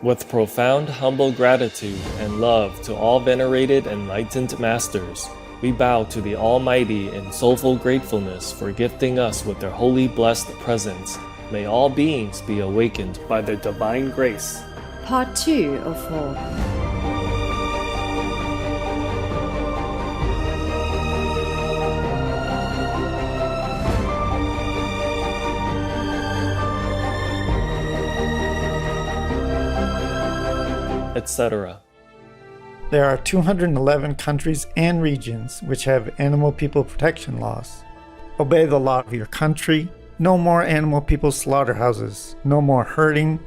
With profound humble gratitude and love to all venerated enlightened masters, we bow to the Almighty in soulful gratefulness for gifting us with their holy blessed presence. May all beings be awakened by their divine grace. Part 2 of 4. Etc. There are 211 countries and regions which have animal people protection laws. Obey the law of your country. No more animal people slaughterhouses. No more hurting.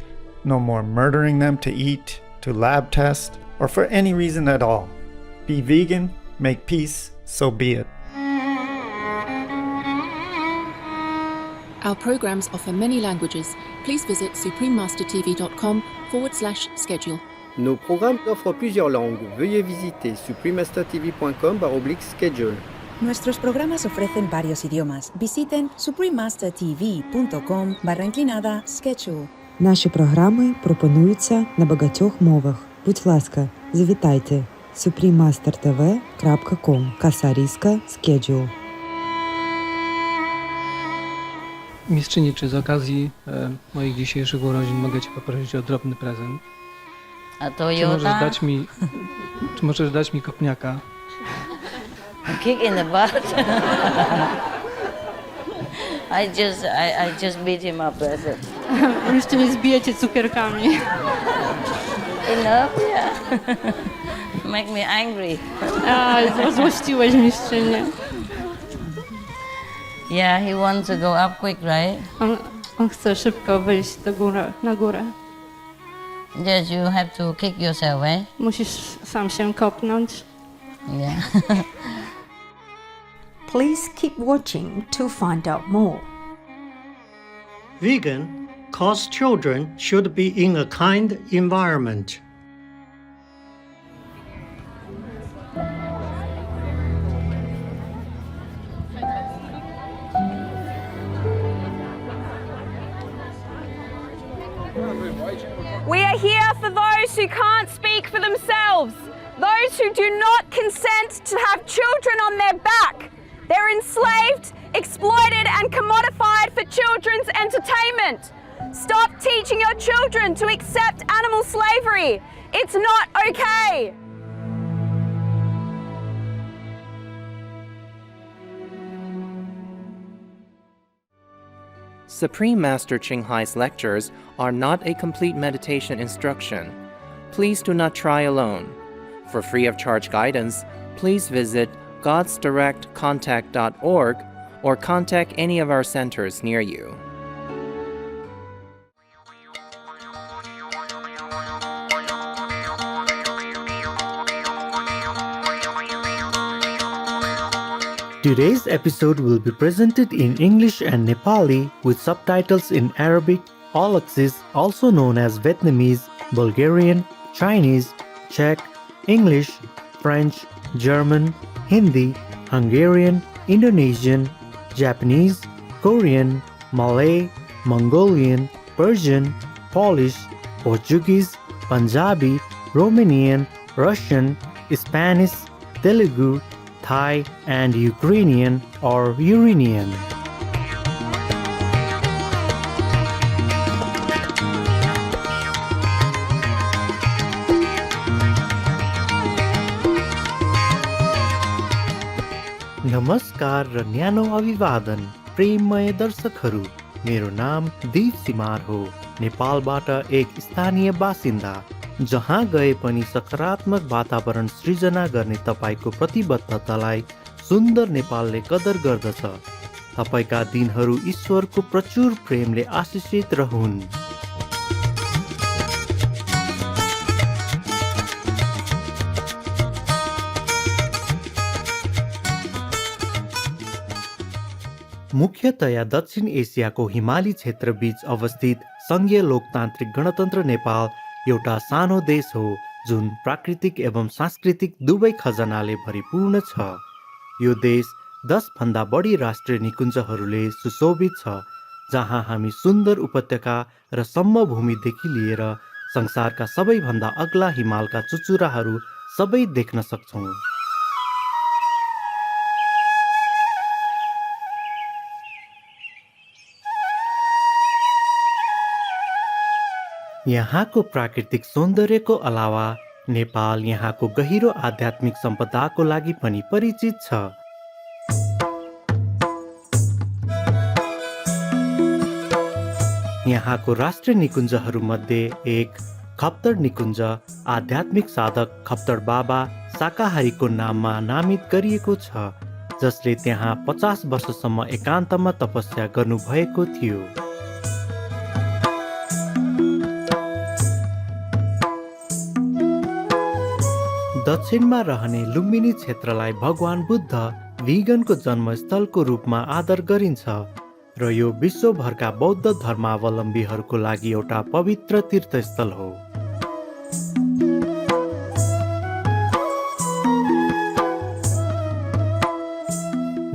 No more murdering them to eat, to lab test, or for any reason at all. Be vegan, make peace, so be it. Our programs offer many languages. Please visit suprememastertv.com/schedule. Nos programmes offrent plusieurs langues. Veuillez visiter suprememastertv.com/schedule. Nuestros programas ofrecen varios idiomas. Visiten suprememastertv.com/schedule. Наші програми пропонуються на багатьох мовах. Будь ласка, завітайте suprememastertv.com/schedule. Mistrzyni, czy z okazji moich dzisiejszych urodzin mogę Cię poprosić o drobny prezent? A Toyota? Czy możesz dać mi kopniaka? A kick in the butt? I just beat him up, that's it. Jeszcze mnie zbijecie cukierkami. Enough, yeah. Make me angry. Złościłeś mistrzynię. Yeah, he wants to go up quick, right? On chce szybko wyjść na górę. Yes, you have to kick yourself, eh? Musisz sam się kopnąć. Yeah. Please keep watching to find out more. Vegan, 'cause children should be in a kind environment. We are here for those who can't speak for themselves, those who do not consent to have children on their back. They're enslaved, exploited and commodified for children's entertainment. Stop teaching your children to accept animal slavery. It's not okay. Supreme Master Ching Hai's lectures are not a complete meditation instruction. Please do not try alone. For free of charge guidance, please visit godsdirectcontact.org or contact any of our centers near you. Today's episode will be presented in English and Nepali with subtitles in Arabic, Aulacese, also known as Vietnamese, Bulgarian, Chinese, Czech, English, French, German, Hindi, Hungarian, Indonesian, Japanese, Korean, Malay, Mongolian, Persian, Polish, Portuguese, Punjabi, Romanian, Russian, Spanish, Telugu, Thai, and Ukrainian or Uranian. नमस्कार र न्यानो अभिवादन प्रेममय दर्शकहरू, मेरो नाम दीप सिमार हो, नेपालबाट एक स्थानीय बासिन्दा। जहाँ गए पनि सकारात्मक वातावरण सृजना गर्ने तपाईको प्रतिबद्धतालाई सुन्दर नेपालले कदर गर्दछ। तपाईका दिनहरू ईश्वरको प्रचुर प्रेमले आशीषित रहुन्। मुख्यतया दक्षिण एसियाको हिमाली क्षेत्रबीच अवस्थित संघीय लोकतान्त्रिक गणतन्त्र नेपाल एउटा सानो देश हो जुन प्राकृतिक एवं सांस्कृतिक दुवै खजनाले भरिपूर्ण छ। यो देश 10 भन्दा बढी राष्ट्रिय निकुञ्जहरूले सुशोभित छ, जहाँ हामी सुन्दर उपत्यका र समभूमिदेखि लिएर संसारका सबैभन्दा अग्ला हिमालका चुचुराहरू सबै देख्न सक्छौँ। यहाँको प्राकृतिक सौन्दर्यको अलावा नेपाल यहाँको गहिरो आध्यात्मिक सम्पदाको लागि पनि परिचित छ। यहाँको राष्ट्रिय निकुञ्जहरूमध्ये एक खप्तर निकुञ्ज आध्यात्मिक साधक खप्तर बाबा शाकाहारीको नाममा नामित गरिएको छ, जसले त्यहाँ 50 वर्षसम्म एकान्तमा तपस्या गर्नुभएको थियो। दक्षिणमा रहने लुम्बिनी क्षेत्रलाई भगवान बुद्ध भिगनको जन्मस्थलको रूपमा आदर गरिन्छ र यो विश्वभरका बौद्ध धर्मावलम्बीहरूको लागि एउटा पवित्र तीर्थस्थल हो।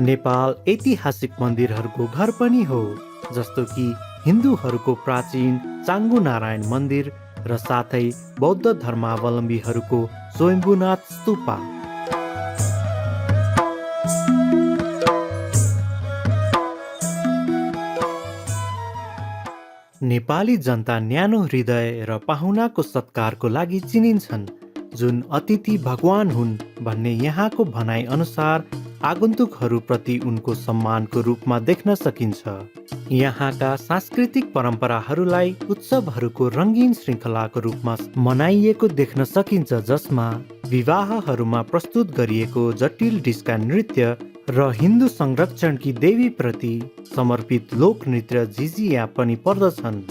नेपाल ऐतिहासिक मन्दिरहरूको घर पनि हो, जस्तो कि हिन्दूहरूको प्राचीन चाङ्गु नारायण मन्दिर र साथै बौद्ध धर्मावलम्बीहरूको स्वयम्भूनाथ स्तूपा। नेपाली जनता न्यानो हृदय र पाहुनाको सत्कारको लागि चिनिन्छन्, जुन अतिथि भगवान हुन् भन्ने यहाँको भनाइ अनुसार आगन्तुकहरूप्रति उनको सम्मानको रूपमा देख्न सकिन्छ। यहाँका सांस्कृतिक परम्पराहरूलाई उत्सवहरूको रङ्गीन श्रृङ्खलाको रूपमा मनाइएको देख्न सकिन्छ, जसमा विवाहहरूमा प्रस्तुत गरिएको जटिल डिस्का नृत्य र हिन्दू संरक्षणकी देवी प्रति समर्पित लोक नृत्य झिझिया पनि पर्दछन्।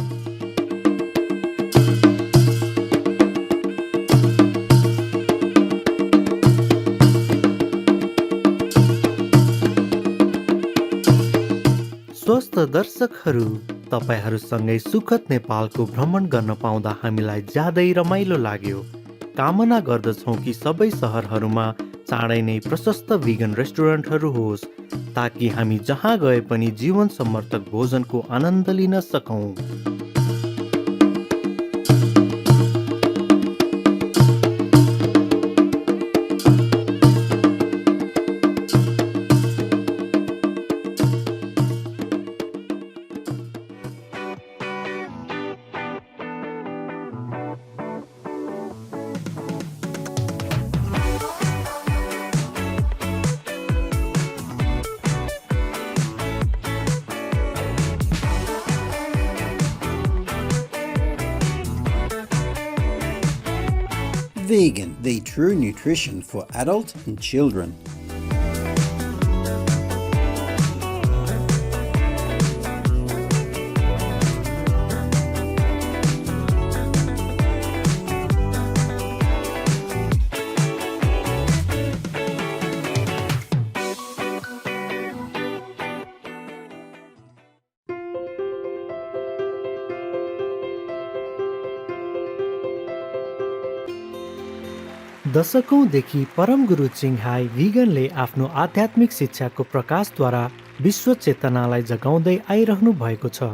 स्वस्थ दर्शकहरू, तपाईहरूसँगै सुखद नेपालको भ्रमण गर्न पाउँदा हामीलाई ज्यादै रमाइलो लाग्यो। कामना गर्दछौँ कि सबै सहरहरूमा चाँडै नै प्रशस्त भिगन रेस्टुरेन्टहरू होस्, ताकि हामी जहाँ गए पनि जीवन समर्थक भोजनको आनन्द लिन सकौँ। Vegan, the true nutrition for adult and children. दशकौंदेखि परम गुरु चिङहाई भिगनले आफ्नो आध्यात्मिक शिक्षाको प्रकाशद्वारा विश्व चेतनालाई जगाउँदै आइरहनु भएको छ।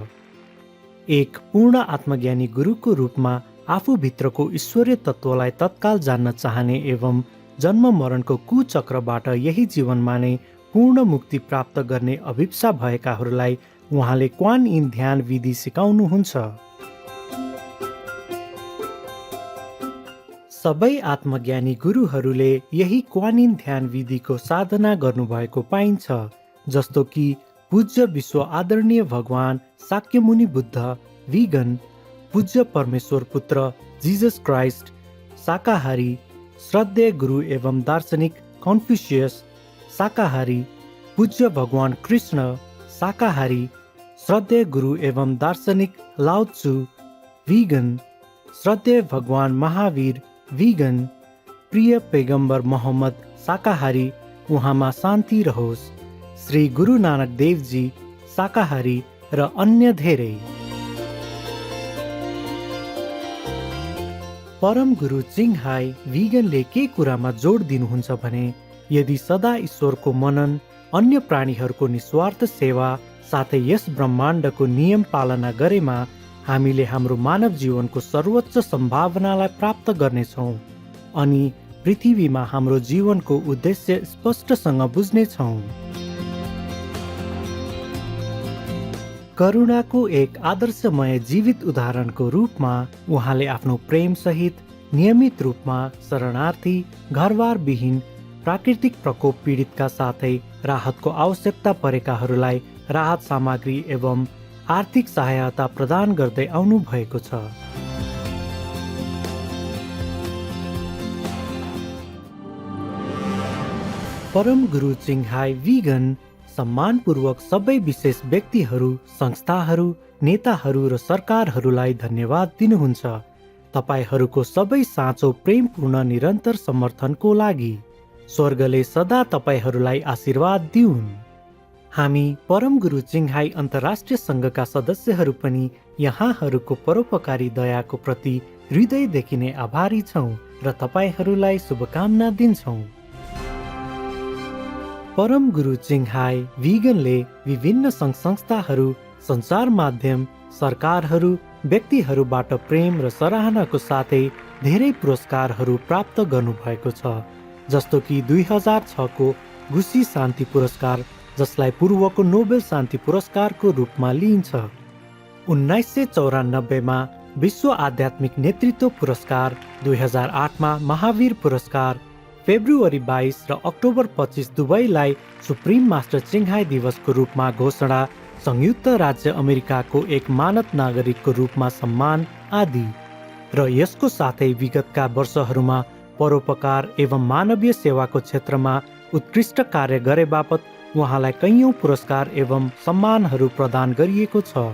एक पूर्ण आत्मज्ञानी गुरुको रूपमा आफूभित्रको ईश्वरीय तत्त्वलाई तत्काल जान्न चाहने एवं जन्म मरणको कुचक्रबाट यही जीवनमा नै पूर्ण मुक्ति प्राप्त गर्ने अभिप्सा भएकाहरूलाई उहाँले क्वान इन ध्यान विधि सिकाउनुहुन्छ। सबै आत्मज्ञानी गुरुहरूले यही क्वान इन ध्यान विधिको साधना गर्नुभएको पाइन्छ, जस्तो कि पूज्य विश्व आदरणीय भगवान शाक्यमुनि बुद्ध भिगन, पूज्य परमेश्वर पुत्र जिजस क्राइस्ट शाकाहारी, श्रद्धेय गुरु एवं दार्शनिक कन्फ्युसियस शाकाहारी, पूज्य भगवान कृष्ण शाकाहारी, श्रद्धेय गुरु एवं दार्शनिक लाओ त्सु भिगन, श्रद्धेय भगवान महावीर भिगन, प्रिय पैगम्बर मोहम्मद शाकाहारी, उहाँमा शान्ति रहोस्, श्री गुरु नानक देवजी शाकाहारी र अन्य धेरै। परम गुरु चिङहाई भिगनले के कुरामा जोड दिनुहुन्छ भने, यदि सदा ईश्वरको मनन, अन्य प्राणीहरूको निस्वार्थ सेवा साथै यस ब्रह्माण्डको नियम पालना गरेमा हामीले हाम्रो मानव जीवनको सर्वोच्च सम्भावनालाई प्राप्त गर्नेछौँ अनि पृथ्वीमा हाम्रो जीवनको उद्देश्य स्पष्टसँग बुझ्नेछौँ। करुणाको एक आदर्शमय जीवित उदाहरणको रूपमा उहाँले आफ्नो प्रेम सहित नियमित रूपमा शरणार्थी, घरबारविहीन, प्राकृतिक प्रकोप पीडितका साथै राहतको आवश्यकता परेकाहरूलाई राहत सामग्री एवं आर्थिक सहायता प्रदान गर्दै आउनु भएको छ। परम गुरु चिङहाई वीगन सम्मानपूर्वक सबै विशेष व्यक्तिहरू, संस्थाहरू, नेताहरू र सरकारहरूलाई धन्यवाद दिनुहुन्छ तपाईहरूको सबै साँचो प्रेमपूर्ण निरन्तर समर्थनको लागि। स्वर्गले सदा तपाईहरूलाई आशीर्वाद दिउन्। हामी परम गुरु चिङहाई अन्तर्राष्ट्रिय सङ्घका सदस्यहरू पनि यहाँहरूको परोपकारी दयाको प्रति हृदयदेखि नै आभारी छौँ र तपाईहरूलाई शुभकामना दिन्छौँ। परम गुरु चिङहाई वीगनले विभिन्न सङ्घ संस्थाहरू, सञ्चार माध्यम, सरकारहरू, व्यक्तिहरूबाट प्रेम र सराहनाको साथै धेरै पुरस्कारहरू प्राप्त गर्नुभएको छ, जस्तो कि 2006 को गुसी शान्ति पुरस्कार, जसलाई पूर्वको नोबेल शान्ति पुरस्कारको रूपमा लिइन्छ। 1994 मा विश्व आध्यात्मिक नेतृत्व पुरस्कार, 2008 मा महावीर पुरस्कार, फेब्रुअरी 22 र अक्टोबर 25 दुवैलाई सुप्रिम मास्टर चिङहाई दिवसको रूपमा घोषणा, संयुक्त राज्य अमेरिकाको एक मानद नागरिकको रूपमा सम्मान आदि। र यसको साथै विगतका वर्षहरूमा परोपकार एवं मानवीय सेवाको क्षेत्रमा उत्कृष्ट कार्य गरे बापत उहाँलाई कैयौं पुरस्कार एवं सम्मानहरू प्रदान गरिएको छ।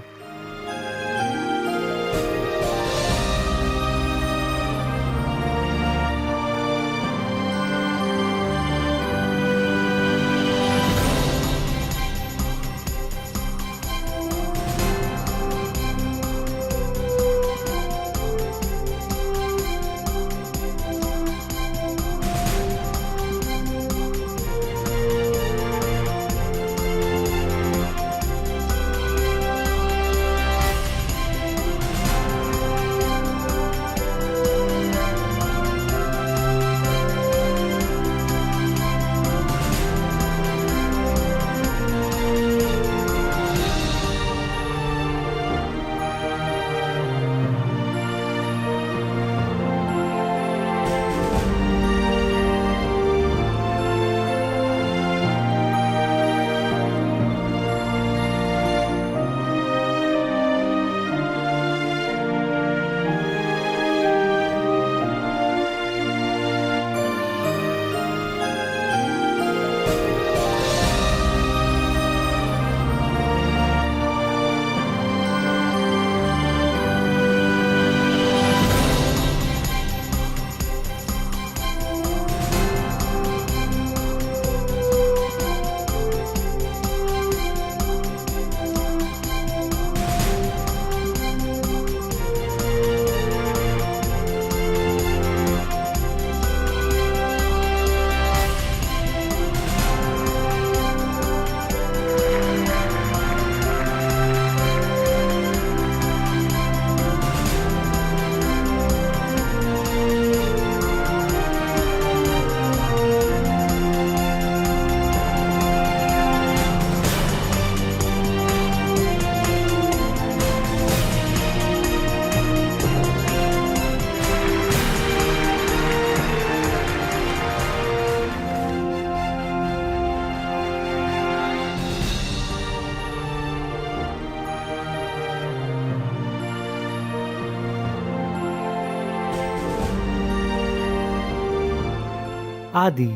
आदि।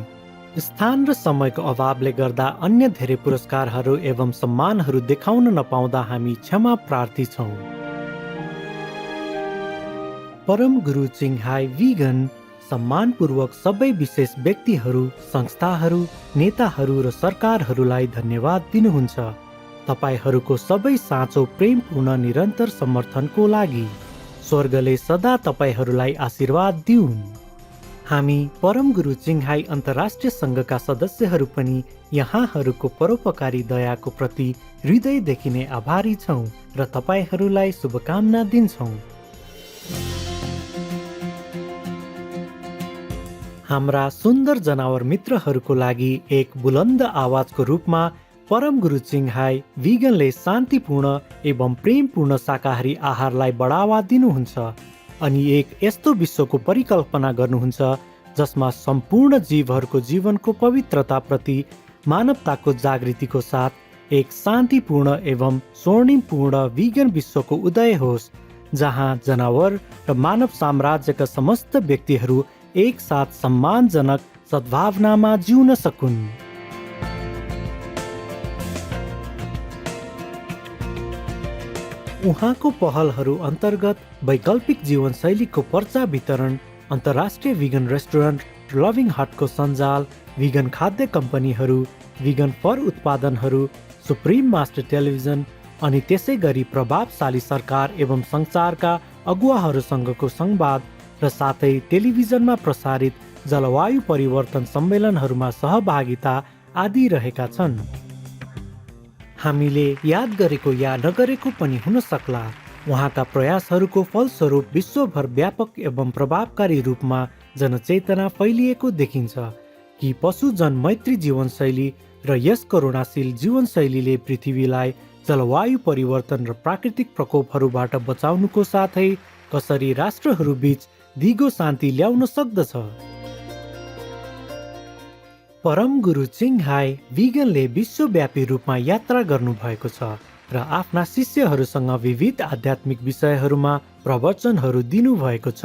स्थान र समयको अभावले गर्दा अन्य धेरै पुरस्कारहरू एवं सम्मानहरू देखाउन नपाउँदा हामी क्षमा प्रार्थी छौँ। परम गुरु चिङहाई वीगन सम्मानपूर्वक सबै विशेष व्यक्तिहरू, संस्थाहरू, नेताहरू र सरकारहरूलाई धन्यवाद दिनुहुन्छ तपाईहरूको सबै साँचो प्रेमपूर्ण निरन्तर समर्थनको लागि। स्वर्गले सदा तपाईहरूलाई आशीर्वाद दिउन्। हामी परम गुरु चिङहाई अन्तर्राष्ट्रिय सङ्घका सदस्यहरू पनि यहाँहरूको परोपकारी दयाको प्रति हृदयदेखि नै आभारी छौँ र तपाईहरूलाई शुभकामना दिन्छौँ। हाम्रा सुन्दर जनावर मित्रहरूको लागि एक बुलन्द आवाजको रूपमा परम गुरु चिङहाई भिगनले शान्तिपूर्ण एवं प्रेमपूर्ण शाकाहारी आहारलाई बढावा दिनुहुन्छ अनि एक यस्तो विश्वको परिकल्पना गर्नुहुन्छ जसमा सम्पूर्ण जीवहरूको जीवनको पवित्रताप्रति मानवताको जागृतिको साथ एक शान्तिपूर्ण एवं स्वर्णिमपूर्ण भिगन विश्वको उदय होस्, जहाँ जनावर र मानव साम्राज्यका समस्त व्यक्तिहरू एक साथ सम्मानजनक सद्भावनामा जिउन सकुन्। उहाँको पहलहरू अन्तर्गत वैकल्पिक जीवनशैलीको पर्चा वितरण, अन्तर्राष्ट्रिय भिगन रेस्टुरेन्ट लभिङ हटको सञ्जाल, भिगन खाद्य कम्पनीहरू, भिगन फर उत्पादनहरू, सुप्रिम मास्टर टेलिभिजन अनि त्यसै गरी प्रभावशाली सरकार एवं संसारका अगुवाहरूसँगको संवाद र साथै टेलिभिजनमा प्रसारित जलवायु परिवर्तन सम्मेलनहरूमा सहभागिता आदि रहेका छन्। हामीले याद गरेको या नगरेको पनि हुन सक्ला। उहाँका प्रयासहरूको फलस्वरूप विश्वभर व्यापक एवं प्रभावकारी रूपमा जनचेतना फैलिएको देखिन्छ कि पशुजन मैत्री जीवनशैली र यस करुणाशील जीवनशैलीले पृथ्वीलाई जलवायु परिवर्तन र प्राकृतिक प्रकोपहरूबाट बचाउनुको साथै कसरी राष्ट्रहरूबीच दिगो शान्ति ल्याउन सक्दछ। परम गुरु चिङहाई भिगनले विश्वव्यापी रूपमा यात्रा गर्नुभएको छ र आफ्ना शिष्यहरूसँग विविध आध्यात्मिक विषयहरूमा प्रवचनहरू दिनुभएको छ।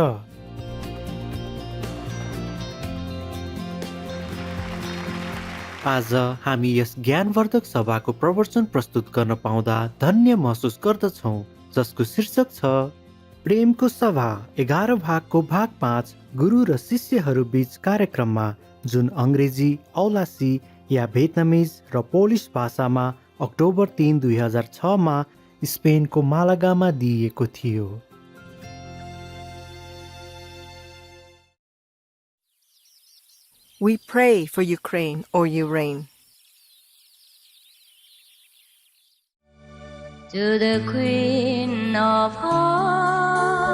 आज हामी यस ज्ञानवर्धक सभाको प्रवचन प्रस्तुत गर्न पाउँदा धन्य महसुस गर्दछौँ, जसको शीर्षक छ प्रेमको सभा 11 भागको भाग 5 गुरु र शिष्यहरू बीच कार्यक्रममा, जुन अङ्ग्रेजी, औलासी या भियतनामिज र पोलिस भाषामा अक्टोबर 3, 2006 मा स्पेनको मालागामा दिइएको थियो। We pray for Ukraine, O you reign. To the Queen of Hearts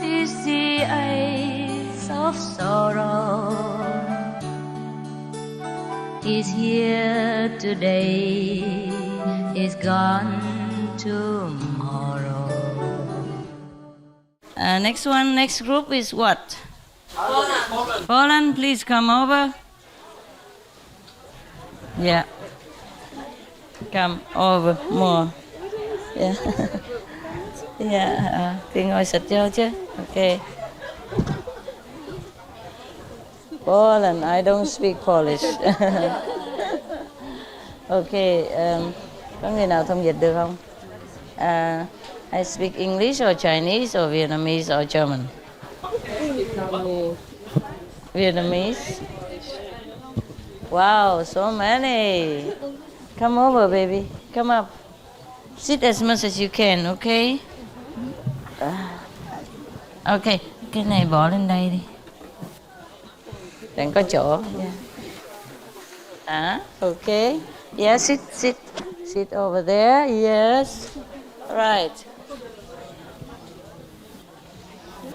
is the eyes of sorrow. Is here today, is gone tomorrow. Next group is what? Poland, please come over. Yeah. Come over more. Yeah. Yeah. Thì ngồi xịt vô chứ. Okay. Poland, I don't speak Polish. Okay. Có người nào thông dịch được không? I speak English or Chinese or Vietnamese or German. Vietnamese. Wow, so many. Come over, baby. Come up. Sit as much as you can, okay? Okay, cái này bỏ lên đây đi. Đừng có chỗ. Yeah. Okay. Yeah, sit over there. Yes. Right.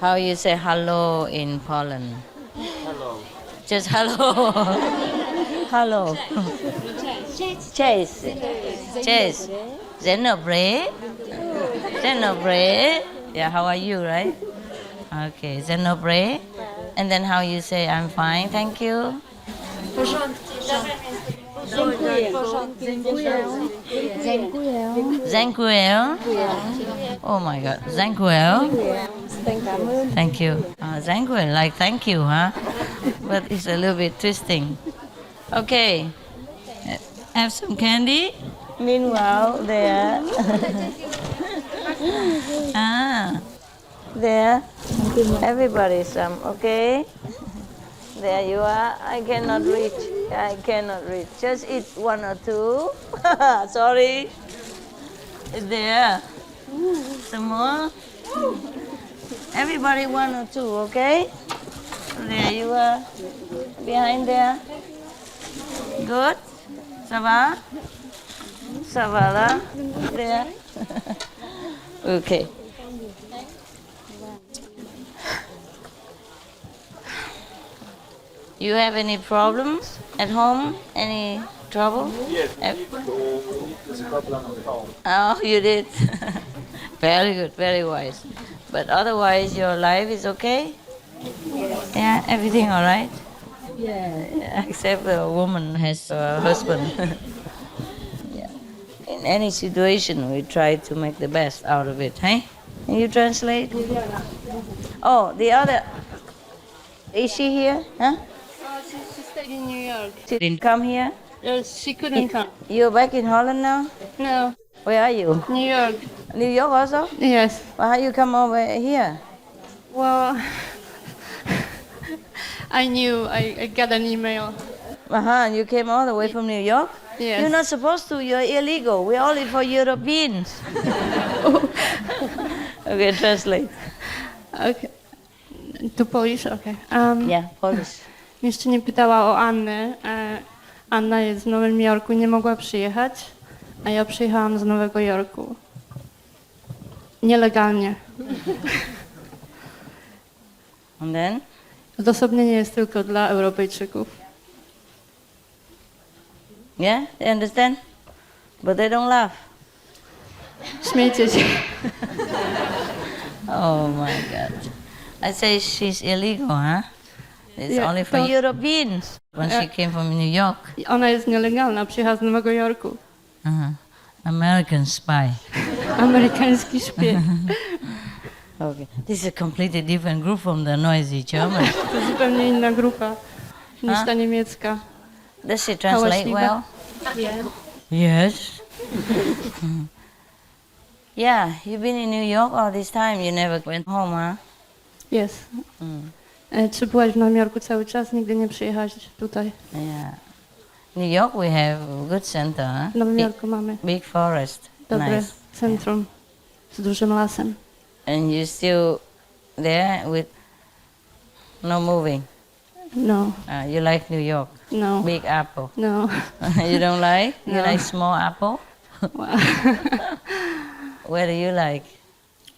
How you say hello in Poland? Hello. Just hello. Hello. Chase. Zenobre. Yeah, how are you, right? Okay, Zenobre. And then how you say I'm fine, thank you? Zankuel. Oh my God, Zankuel. Thank you. Zankuel, like thank you, huh? But it's a little bit twisting. Okay. Have some candy. Meanwhile, there. There. Everybody some, okay? There you are. I cannot reach. Just eat one or two. Sorry. There. Some more. Everybody one or two, okay? There you are. Behind there. Good. Ça va? Savala? There? Okay. You have any problems at home? Any trouble? Yes. Oh, you did. Very good, very wise. But otherwise, your life is okay? Yeah, everything all right? Yeah, except the woman has a husband. Yeah. In any situation, we try to make the best out of it, hey? Can you translate? Oh, the other. Is she here? Huh? She stayed in New York. She didn't come here? She couldn't come. You're back in Holland now? No. Where are you? New York. New York also? Yes. Well, how you come over here? Well, I knew. I got an email. You came all the way from New York? Yes. You're not supposed to. You're illegal. We're only for Europeans. Okay, translate. Okay. To Polish? Okay. Yeah, Polish. Mistrzyni pytała o Annę. Anna jest w Nowym Jorku, nie mogła przyjechać, a ja przyjechałam z Nowego Jorku. Nielegalnie. And then? Odosobnienie jest tylko dla Europejczyków. Yeah, they understand? But they don't laugh. Śmiejcie się. Oh my God. I say she's illegal, huh? It's Yeah, only for so- Europeans when she came from New York. Ona jest nielegalna, przyjechała z Nowego Jorku. American spy. Amerykański szpieg. Okay. This is a completely different group from the noisy German. To jest zupełnie inna grupa niż ta niemiecka. Does she translate Hałaśliwa. well? Yes. Yeah, you've been in New York all this time. You never went home, huh? Jest. Czy byłaś w Nowym Jorku cały czas? Nigdy nie przyjechałaś tutaj? Yeah. New York we have a good center, huh? W Nowym Jorku mamy Big forest. dobre Nice. centrum z dużym lasem. And you're still there with no moving. No. You like New York? No. Big apple. No. You don't like? You No. like small apple? Where do you like?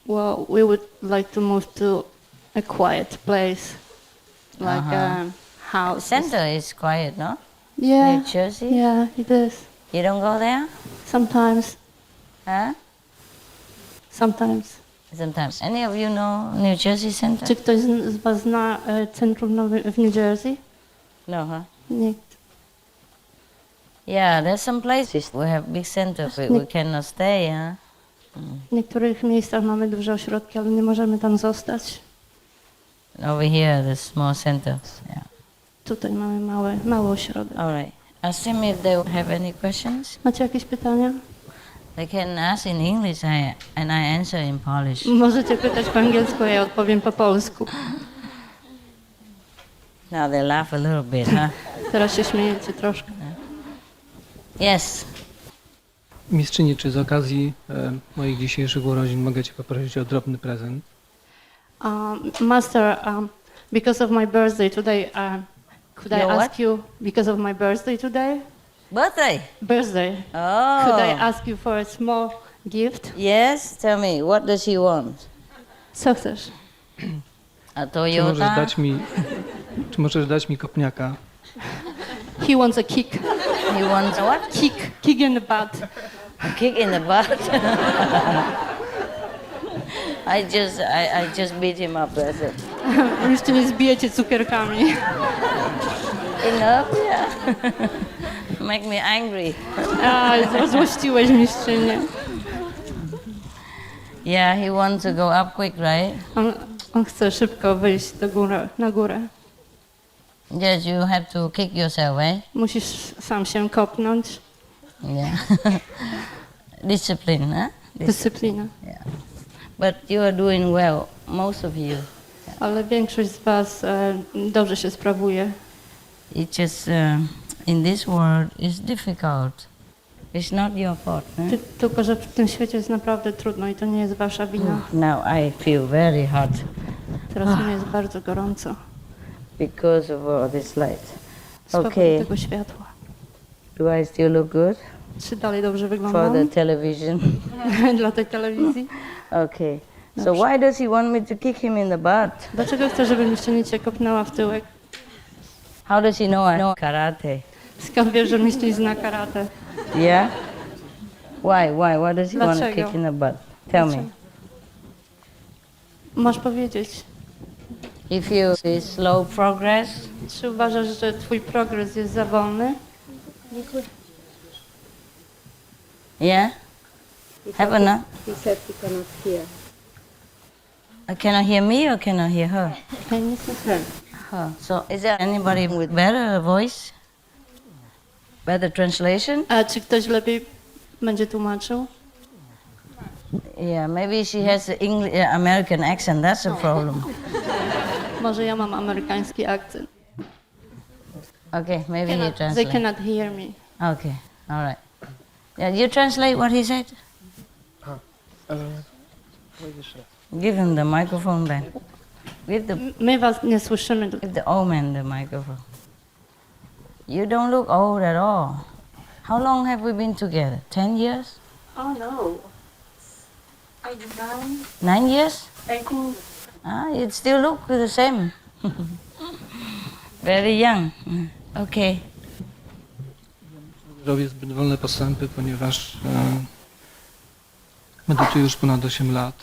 Well, we would like to move to a quiet place, like a house. Center is quiet, no? Yeah. New Jersey? Yeah, it is. You don't go there? Sometimes. Huh? Sometimes. Sometimes. Any of you know New Jersey Center? Czy ktoś z was zna centrum w New Jersey? No, huh? Nikt. Yeah, there's some places we have big centers, but we cannot stay, huh? W niektórych miejscach mamy duże ośrodki, ale nie możemy tam zostać. Over here, the small centers. Yeah. Tutaj mamy mały ośrodek. All right. Ask them if they have any questions. Macie jakieś pytania? They can ask in English and I answer in Polish. Możecie pytać po angielsku, a ja odpowiem po polsku. Now they laugh a little bit, huh? Teraz się śmiejecie troszkę. Yes. Mistrzyni, czy z okazji moich dzisiejszych urodzin mogę Cię poprosić o drobny prezent? Master, because of my birthday today, could I Your ask what? you, because of my birthday today? Birthday? Birthday. Oh. Could I ask you for a small gift? Yes, tell me, what does he want? Co chcesz? A Czy Toyota? możesz dać mi kopniaka? He wants a kick. He wants a what? Kick in the butt. A kick in the butt? I just beat him up, that's it. Jeszcze nie zbijecie cukierkami. Enough? Yeah. Make me angry. Złościłeś mistrzynię. Yeah, he wants to go up quick, right? On chce szybko wyjść na górę. Yes, you have to kick yourself, eh? Musisz sam się kopnąć. Yeah. Discipline, huh? Dyscyplina. Yeah. But you are doing well, most of you. Ale większość z was dobrze się sprawuje. It's just in this world it's difficult. It's not your fault. Tylko, że w tym świecie jest naprawdę trudno i to nie jest wasza wina. Now I feel very hot. Teraz mi jest bardzo gorąco. Because of all this light. Z powodu Okay. tego światła. Do I still look good? Czy dalej dobrze For wyglądam? the television. Dla tej telewizji. Okay. So why does he want me to kick him in the butt? Dlaczego chce, żebym mistrzyni cię kopnęła w tyłek? How does he know I know karate? Skąd wiesz, że mistrzyni zna karate? Yeah? Why? Why does he want to Dlaczego? kick in the butt? Tell me. Masz powiedzieć. If you see slow progress, Czy uważasz, że twój progres jest za wolny? yeah? Have enough? He said he cannot hear. Cannot hear me or cannot hear her? Can you hear? Her. So is there anybody with better voice? Better translation? A czy ktoś lepiej będzie tłumaczył? Yeah, maybe she has an American accent. That's a problem. Może ja mam amerykański akcent. Okay, maybe you They translate. cannot hear me. Okay, all right. Yeah, you translate what he said? Give him the microphone then. My was nie słyszymy. Give the old man the microphone. You don't look old at all. How long have we been together? 10 years? Oh no. I don't 9 years? I think You still look the same. Very young. Okay. Robię zbyt wolne postępy, ponieważ medytuję już ponad 8 lat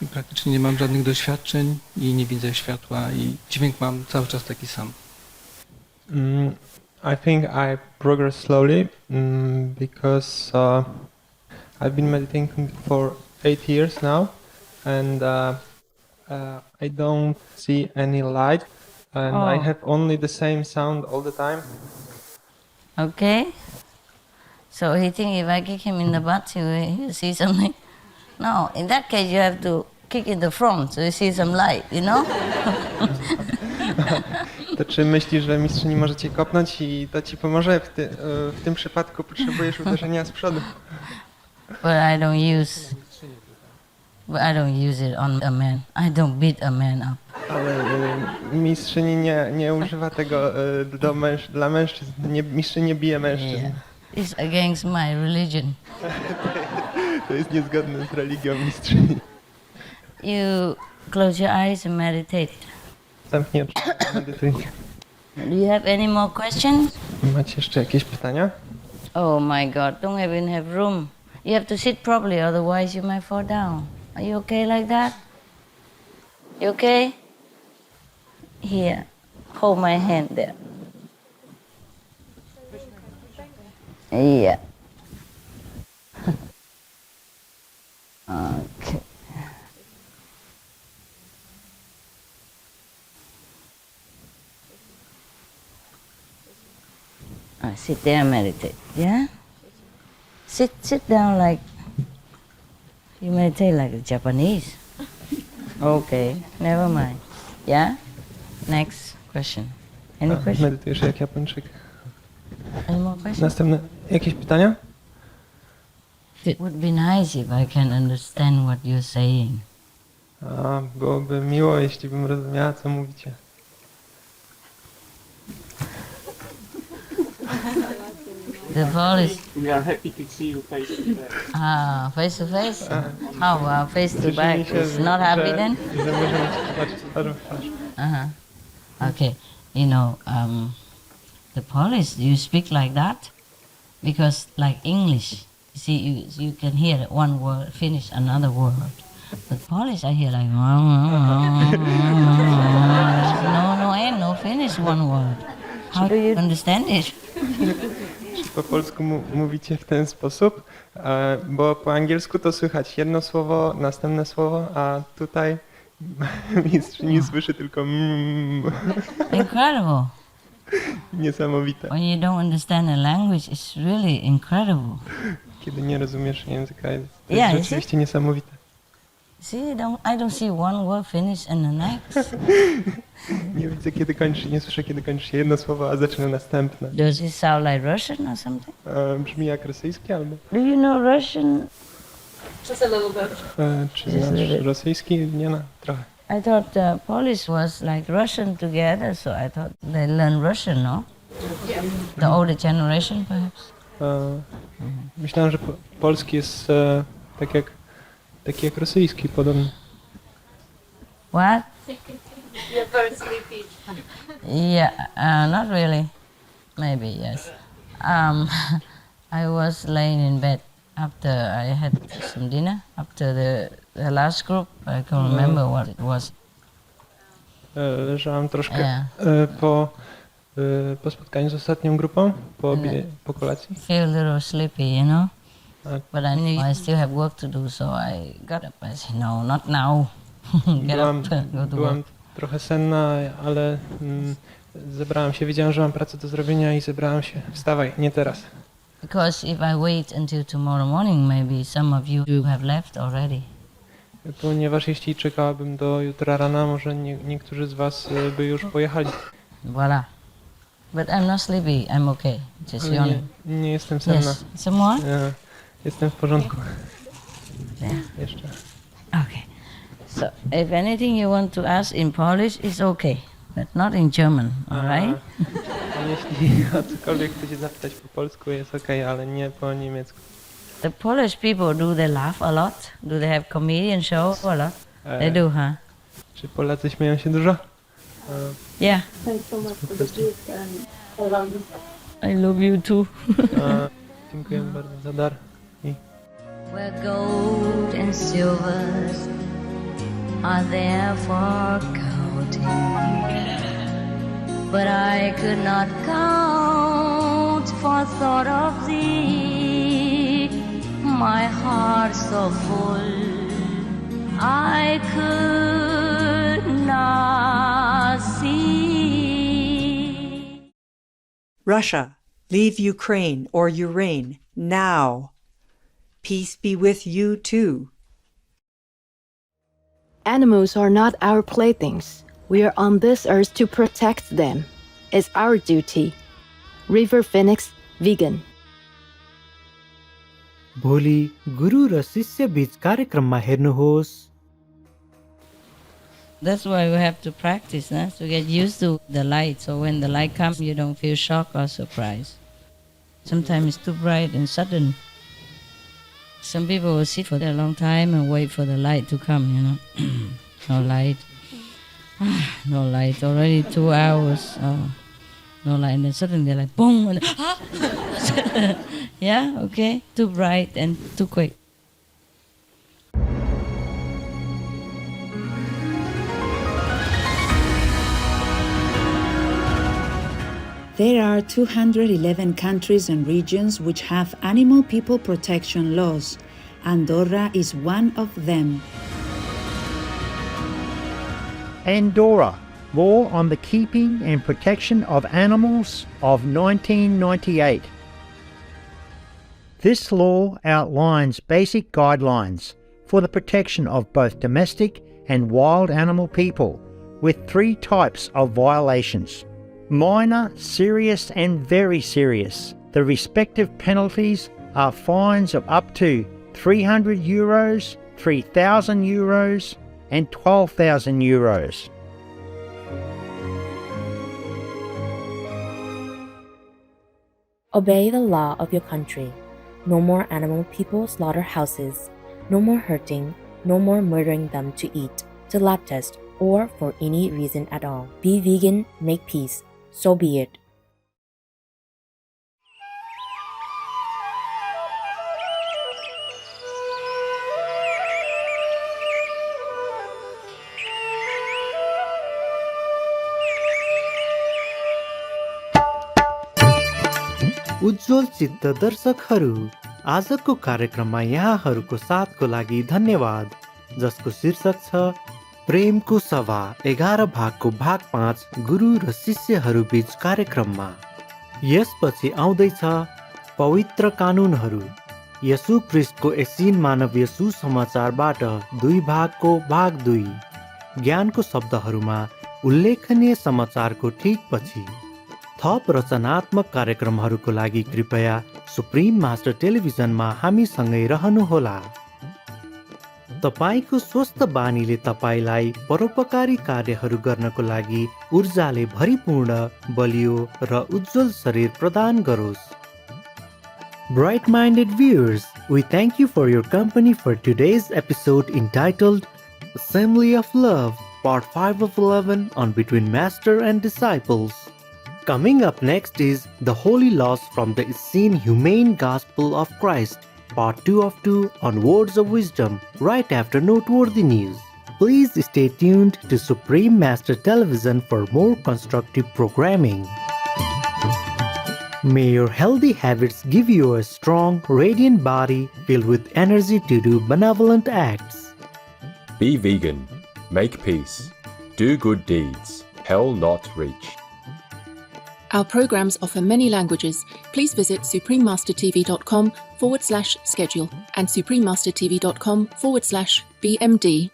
i praktycznie nie mam żadnych doświadczeń i nie widzę światła i dźwięk mam cały czas taki sam. I think I progress slowly because I've been meditating for 8 years now and I don't see any light and I have only the same sound all the time. Okay. So he think if I kick him in the butt, he'll see something. No, in that case you have to kick in the front so you see some light, you know? To czy myślisz, że mistrzyni może cię kopnąć i to ci pomoże? W tym przypadku potrzebujesz uderzenia z przodu. But I don't use it on a man. I don't beat a man up. Ale mistrzyni nie używa tego dla mężczyzn. Mistrzyni nie bije mężczyzn. Yeah. It's against my religion. To jest niezgodne z religią mistrzyni. You close your eyes and meditate. Zamknij oczy, medytuj. Do you have any more questions? Macie jeszcze jakieś pytania? Oh my God, don't even have room. You have to sit properly, otherwise you might fall down. Are you okay like that? You okay? Here, hold my hand there. Yeah. Okay. Sit there and meditate, yeah? Sit down like you meditate like a Japanese. Okay, never mind. Yeah? Next question. Any question? Medytujesz jak Japończyk. Any more questions? Następne. Jakieś pytania? It would be nice if I can understand what you're saying. Byłoby miło, jeśli bym rozumiała, co mówicie. The police. We are happy to see you face to face. Face to face? How about face to back? It's not happy then? Okay. You know, the Polish, you speak like that because like English, you see, you can hear one word finish another word. But Polish, I hear like no end, no finish one word. How do you understand it? Po polsku mówicie w ten sposób, bo po angielsku to słychać jedno słowo, następne słowo, a tutaj mistrzyni słyszy tylko Incredible. Niesamowite. When you don't understand a language, it's really incredible. Kiedy nie rozumiesz języka, to jest rzeczywiście niesamowite. See, I don't see one word finish and the next. Nie widzę kiedy kończy, nie słyszę kiedy kończy się jedno słowo, a zaczyna następne. Does it sound like Russian or something? Brzmi jak rosyjski albo... Do you know Russian? Just a little bit. Czy znasz rosyjski? Nie, no, trochę. I thought Polish was like Russian together, so I thought they learn Russian, no? Yeah. The older generation, perhaps? Myślałem, że polski jest taki jak rosyjski podobny. What? You're very sleepy. Yeah, not really. Maybe yes. I was laying in bed after I had some dinner. After the last group, I can't remember what it was. Leżałem troszkę po spotkaniu z ostatnią grupą, po kolacji. Feel a little sleepy, you know. But I knew I still have work to do, so I got up. I said, no, not now. Get up, go to Byłam work. trochę senna, ale zebrałam się, wiedziałam, że mam pracę do zrobienia i zebrałam się. Wstawaj, nie teraz. Because if I wait until tomorrow morning, maybe some of you have left already. Ponieważ jeśli czekałabym do jutra rana, może niektórzy z was by już pojechali. Voila. But I'm not sleepy, I'm okay. Just yawning. Nie jestem senna. Yes. Some more? Jestem w porządku. Yeah. Jeszcze. Okay. So, if anything you want to ask in Polish, it's okay. But not in German, alright? Jeśli o cokolwiek chcecie zapytać po polsku, jest okej, ale nie po niemiecku. The Polish people, do they laugh a lot? Do they have comedian show a lot? They do, huh? Czy Polacy śmieją się dużo? Yeah. Thanks so much for the gift and around I love you too. Dziękuję bardzo za dar. Where gold and silvers are there for counting, but I could not count for thought of thee. My heart so full, I could not see. Russia, leave Ukraine or you reign now. Peace be with you too. Animals are not our playthings. We are on this earth to protect them. It's our duty. River Phoenix, vegan. भोलि गुरु र शिष्य बीच कार्यक्रममा हेर्नुहोस्। That's why we have to practice, huh? To get used to the light. So when the light comes, you don't feel shock or surprise. Sometimes it's too bright and sudden. Some people will sit for a long time and wait for the light to come, you know. No light. No light. Already 2 hours. Oh, no light. And then suddenly they're like, boom. And yeah, okay. Too bright and too quick. There are 211 countries and regions which have animal people protection laws. Andorra is one of them. Andorra, Law on the Keeping and Protection of Animals of 1998. This law outlines basic guidelines for the protection of both domestic and wild animal people, with 3 types of violations: minor, serious and very serious. The respective penalties are fines of up to €300, €3,000 and €12,000. Obey the law of your country. No more animal people slaughterhouses. No more hurting. No more murdering them to eat, to lab test, or for any reason at all. Be vegan, make peace. So be it. उज्जवल चित्त दर्शकहरू, आजको कार्यक्रममा यहाँहरूको साथको लागि धन्यवाद, जसको शीर्षक छ प्रेमको सभा 11 भागको भाग 5 गुरु र शिष्यहरू बीच कार्यक्रममा। यसपछि आउँदैछ पवित्र कानुनहरू, यसु ख्रीष्टको एसिन मानवीय सुसमाचारबाट 2 भागको भाग 2, ज्ञानको शब्दहरूमा उल्लेखनीय समाचारको ठीक पछि। थप रचनात्मक कार्यक्रमहरूको लागि कृपया सुप्रिम मास्टर टेलिभिजनमा हामीसँगै रहनुहोला। तपाईको स्वस्थ बानीले तपाईलाई परोपकारी कार्यहरू गर्नको लागि ऊर्जाले भरिपूर्ण, बलियो र उज्जवल शरीर प्रदान गरोस्। Bright-minded viewers, we thank you for your company for today's episode entitled Assembly of Love, Part 5 of 11 on Between Master and Disciples. Coming up next is The Holy Laws from the Essene Humane Gospel of Christ, Part 2 of 2 on Words of Wisdom, right after Noteworthy News. Please stay tuned to Supreme Master Television for more constructive programming. May your healthy habits give you a strong, radiant body filled with energy to do benevolent acts. Be vegan, make peace, do good deeds, hell not reach. Our programs offer many languages. Please visit suprememastertv.com/schedule and suprememastertv.com/BMD.